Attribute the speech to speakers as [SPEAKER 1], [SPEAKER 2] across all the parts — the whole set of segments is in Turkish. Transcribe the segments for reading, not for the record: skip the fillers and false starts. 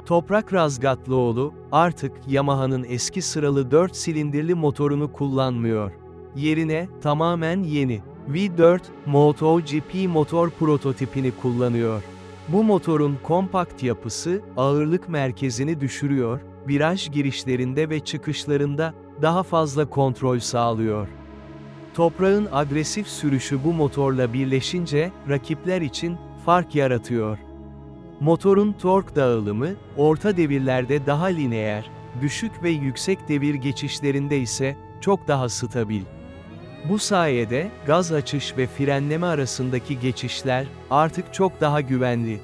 [SPEAKER 1] Toprak Razgatlıoğlu, artık Yamaha'nın eski sıralı 4 silindirli motorunu kullanmıyor. Yerine, tamamen yeni V4 MotoGP motor prototipini kullanıyor. Bu motorun kompakt yapısı, ağırlık merkezini düşürüyor, viraj girişlerinde ve çıkışlarında daha fazla kontrol sağlıyor. Toprağın agresif sürüşü bu motorla birleşince, rakipler için fark yaratıyor. Motorun tork dağılımı, orta devirlerde daha lineer, düşük ve yüksek devir geçişlerinde ise çok daha stabil. Bu sayede, gaz açış ve frenleme arasındaki geçişler, artık çok daha güvenli.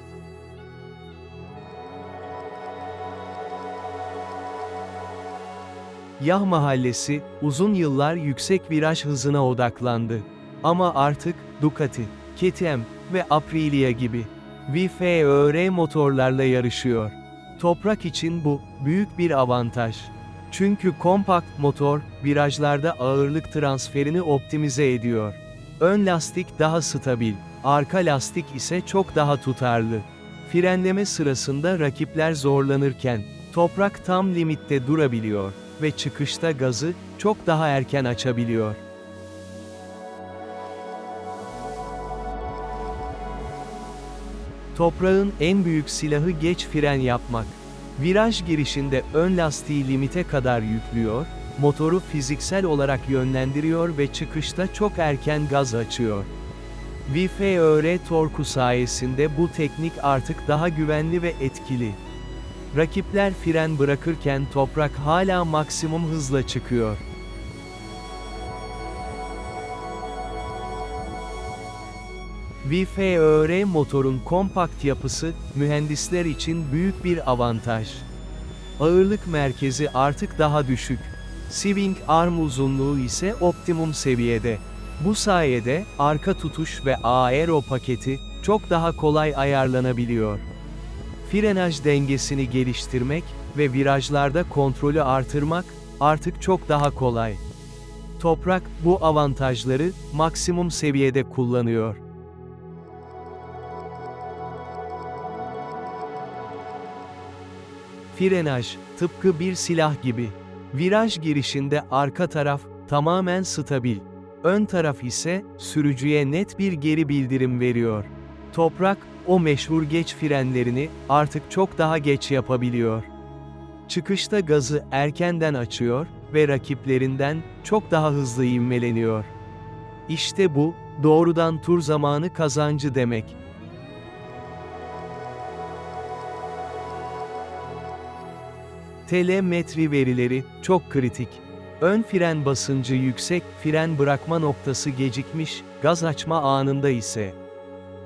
[SPEAKER 1] Yah mahallesi, uzun yıllar yüksek viraj hızına odaklandı. Ama artık, Ducati, KTM ve Aprilia gibi VFR motorlarla yarışıyor. Toprak için bu, büyük bir avantaj. Çünkü kompakt motor, virajlarda ağırlık transferini optimize ediyor. Ön lastik daha stabil, arka lastik ise çok daha tutarlı. Frenleme sırasında rakipler zorlanırken, Toprak tam limitte durabiliyor ve çıkışta gazı çok daha erken açabiliyor. Toprağın en büyük silahı geç fren yapmak. Viraj girişinde ön lastiği limite kadar yüklüyor, motoru fiziksel olarak yönlendiriyor ve çıkışta çok erken gaz açıyor. VFR torku sayesinde bu teknik artık daha güvenli ve etkili. Rakipler fren bırakırken Toprak hala maksimum hızla çıkıyor. VFR motorun kompakt yapısı, mühendisler için büyük bir avantaj. Ağırlık merkezi artık daha düşük. Swing arm uzunluğu ise optimum seviyede. Bu sayede, arka tutuş ve aero paketi, çok daha kolay ayarlanabiliyor. Frenaj dengesini geliştirmek ve virajlarda kontrolü artırmak, artık çok daha kolay. Toprak, bu avantajları, maksimum seviyede kullanıyor. Frenaj, tıpkı bir silah gibi. Viraj girişinde arka taraf, tamamen stabil. Ön taraf ise, sürücüye net bir geri bildirim veriyor. Toprak, o meşhur geç frenlerini, artık çok daha geç yapabiliyor. Çıkışta gazı erkenden açıyor ve rakiplerinden, çok daha hızlı ivmeleniyor. İşte bu, doğrudan tur zamanı kazancı demek. Telemetri verileri, çok kritik. Ön fren basıncı yüksek, fren bırakma noktası gecikmiş, gaz açma anında ise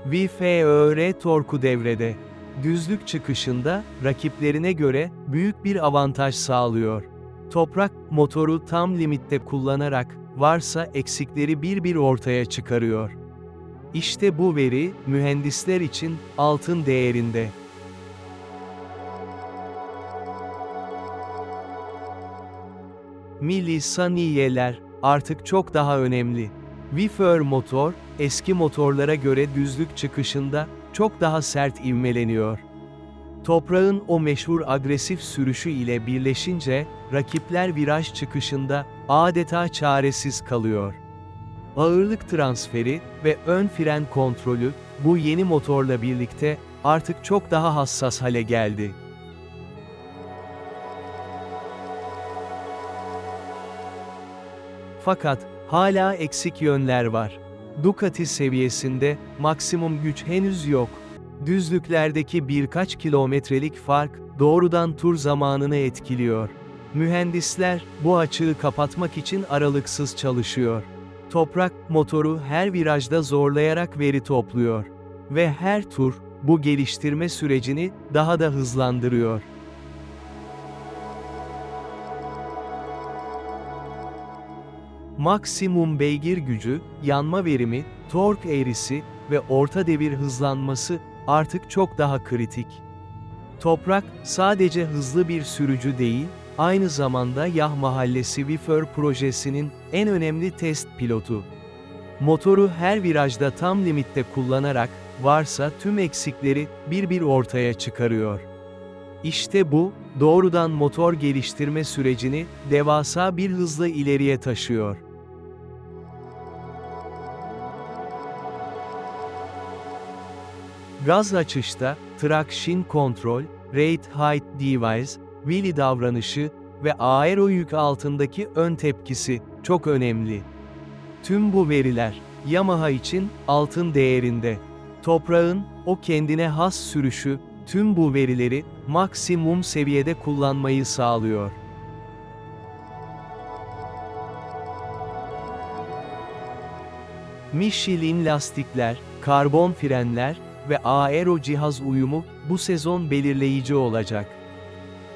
[SPEAKER 1] VFR torku devrede. Düzlük çıkışında, rakiplerine göre, büyük bir avantaj sağlıyor. Toprak, motoru tam limitte kullanarak, varsa eksikleri bir ortaya çıkarıyor. İşte bu veri, mühendisler için, altın değerinde. Milisaniyeler, artık çok daha önemli. VFR motor, eski motorlara göre düzlük çıkışında, çok daha sert ivmeleniyor. Toprağın o meşhur agresif sürüşü ile birleşince, rakipler viraj çıkışında, adeta çaresiz kalıyor. Ağırlık transferi ve ön fren kontrolü, bu yeni motorla birlikte, artık çok daha hassas hale geldi. Fakat, hala eksik yönler var. Ducati seviyesinde, maksimum güç henüz yok. Düzlüklerdeki birkaç kilometrelik fark, doğrudan tur zamanını etkiliyor. Mühendisler, bu açığı kapatmak için aralıksız çalışıyor. Toprak, motoru her virajda zorlayarak veri topluyor. Ve her tur, bu geliştirme sürecini, daha da hızlandırıyor. Maksimum beygir gücü, yanma verimi, tork eğrisi ve orta devir hızlanması, artık çok daha kritik. Toprak, sadece hızlı bir sürücü değil, aynı zamanda Yah Mahallesi VFR projesinin en önemli test pilotu. Motoru her virajda tam limitte kullanarak, varsa tüm eksikleri bir ortaya çıkarıyor. İşte bu, doğrudan motor geliştirme sürecini devasa bir hızla ileriye taşıyor. Gaz açışta, traction control, rate height device, wheelie davranışı ve aero yük altındaki ön tepkisi çok önemli. Tüm bu veriler, Yamaha için altın değerinde. Toprağın, o kendine has sürüşü, tüm bu verileri, maksimum seviyede kullanmayı sağlıyor. Michelin lastikler, karbon frenler ve aero cihaz uyumu, bu sezon belirleyici olacak.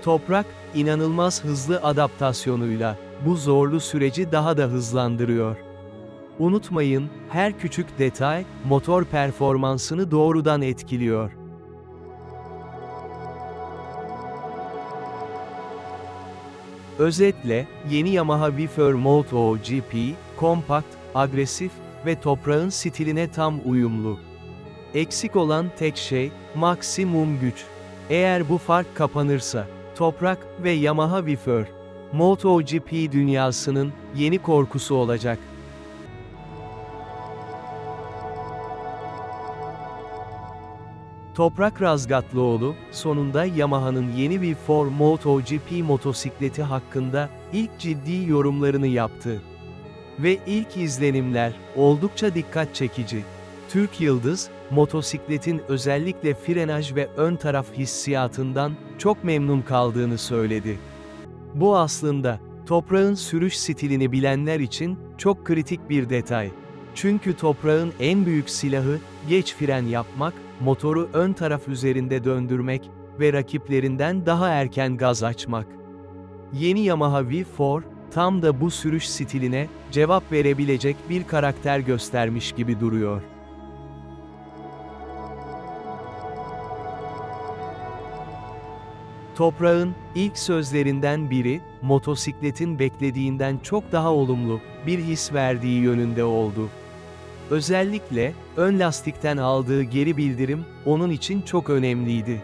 [SPEAKER 1] Toprak, inanılmaz hızlı adaptasyonuyla, bu zorlu süreci daha da hızlandırıyor. Unutmayın, her küçük detay, motor performansını doğrudan etkiliyor. Özetle, yeni Yamaha V4 MotoGP, kompakt, agresif ve toprağın stiline tam uyumlu. Eksik olan tek şey, maksimum güç. Eğer bu fark kapanırsa, Toprak ve Yamaha V4, MotoGP dünyasının yeni korkusu olacak. Toprak Razgatlıoğlu, sonunda Yamaha'nın yeni V4 MotoGP motosikleti hakkında ilk ciddi yorumlarını yaptı. Ve ilk izlenimler oldukça dikkat çekici. Türk Yıldız, motosikletin özellikle frenaj ve ön taraf hissiyatından çok memnun kaldığını söyledi. Bu aslında, Toprağın sürüş stilini bilenler için çok kritik bir detay. Çünkü Toprağın en büyük silahı, geç fren yapmak, motoru ön taraf üzerinde döndürmek ve rakiplerinden daha erken gaz açmak. Yeni Yamaha V4, tam da bu sürüş stiline cevap verebilecek bir karakter göstermiş gibi duruyor. Toprağın ilk sözlerinden biri, motosikletin beklediğinden çok daha olumlu bir his verdiği yönünde oldu. Özellikle, ön lastikten aldığı geri bildirim, onun için çok önemliydi.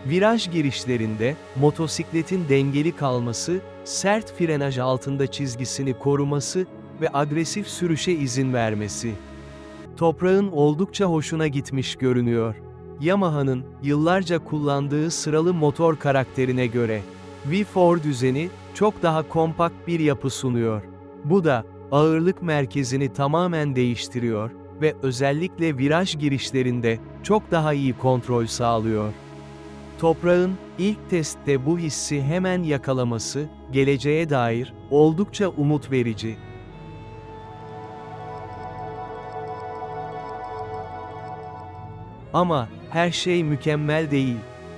[SPEAKER 1] Viraj girişlerinde, motosikletin dengeli kalması, sert frenaj altında çizgisini koruması ve agresif sürüşe izin vermesi. Toprağın oldukça hoşuna gitmiş görünüyor. Yamaha'nın, yıllarca kullandığı sıralı motor karakterine göre, V4 düzeni, çok daha kompakt bir yapı sunuyor. Bu da, ağırlık merkezini tamamen değiştiriyor ve özellikle viraj girişlerinde, çok daha iyi kontrol sağlıyor. Toprağın, ilk testte bu hissi hemen yakalaması, geleceğe dair, oldukça umut verici. Ama, her şey mükemmel değil.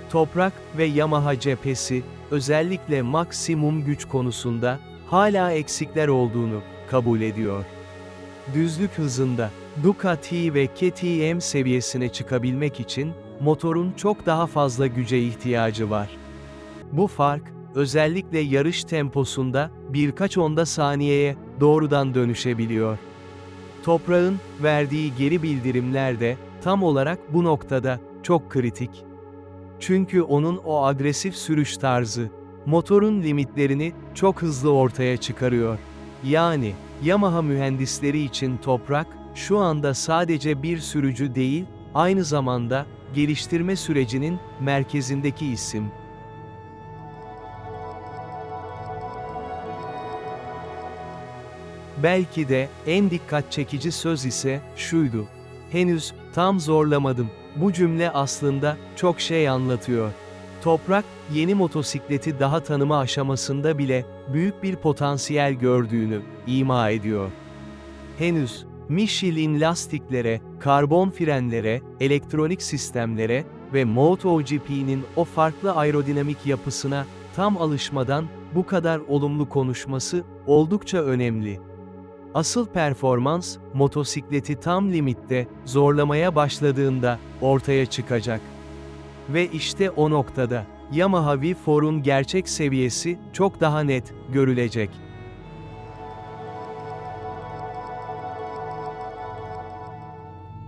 [SPEAKER 1] Toprak ve Yamaha cephesi, özellikle maksimum güç konusunda, hala eksikler olduğunu kabul ediyor. Düzlük hızında, Ducati ve KTM seviyesine çıkabilmek için, motorun çok daha fazla güce ihtiyacı var. Bu fark, özellikle yarış temposunda, birkaç onda saniyeye doğrudan dönüşebiliyor. Toprağın verdiği geri bildirimler de, tam olarak bu noktada, çok kritik. Çünkü onun o agresif sürüş tarzı, motorun limitlerini çok hızlı ortaya çıkarıyor. Yani, Yamaha mühendisleri için Toprak, şu anda sadece bir sürücü değil, aynı zamanda, geliştirme sürecinin merkezindeki isim. Belki de, en dikkat çekici söz ise, şuydu. Henüz, tam zorlamadım. Bu cümle aslında, çok şey anlatıyor. Toprak, yeni motosikleti daha tanıma aşamasında bile, büyük bir potansiyel gördüğünü, ima ediyor. Henüz, Michelin lastiklere, karbon frenlere, elektronik sistemlere ve MotoGP'nin o farklı aerodinamik yapısına, tam alışmadan, bu kadar olumlu konuşması, oldukça önemli. Asıl performans, motosikleti tam limitte, zorlamaya başladığında, ortaya çıkacak. Ve işte o noktada, Yamaha V4'un gerçek seviyesi, çok daha net, görülecek.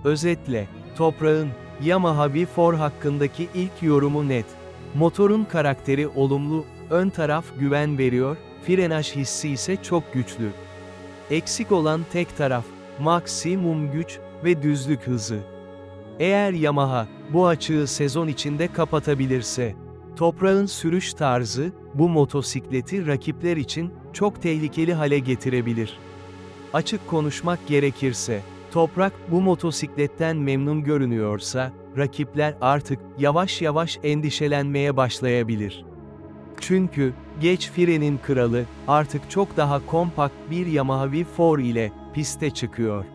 [SPEAKER 1] Özetle, Toprağın, Yamaha V4 hakkındaki ilk yorumu net. Motorun karakteri olumlu, ön taraf güven veriyor, frenaj hissi ise çok güçlü. Eksik olan tek taraf, maksimum güç ve düzlük hızı. Eğer Yamaha, bu açığı sezon içinde kapatabilirse, Toprağın sürüş tarzı, bu motosikleti rakipler için çok tehlikeli hale getirebilir. Açık konuşmak gerekirse, Toprak bu motosikletten memnun görünüyorsa, rakipler artık yavaş yavaş endişelenmeye başlayabilir. Çünkü, geç frenin kralı, artık çok daha kompakt bir Yamaha V4 ile piste çıkıyor.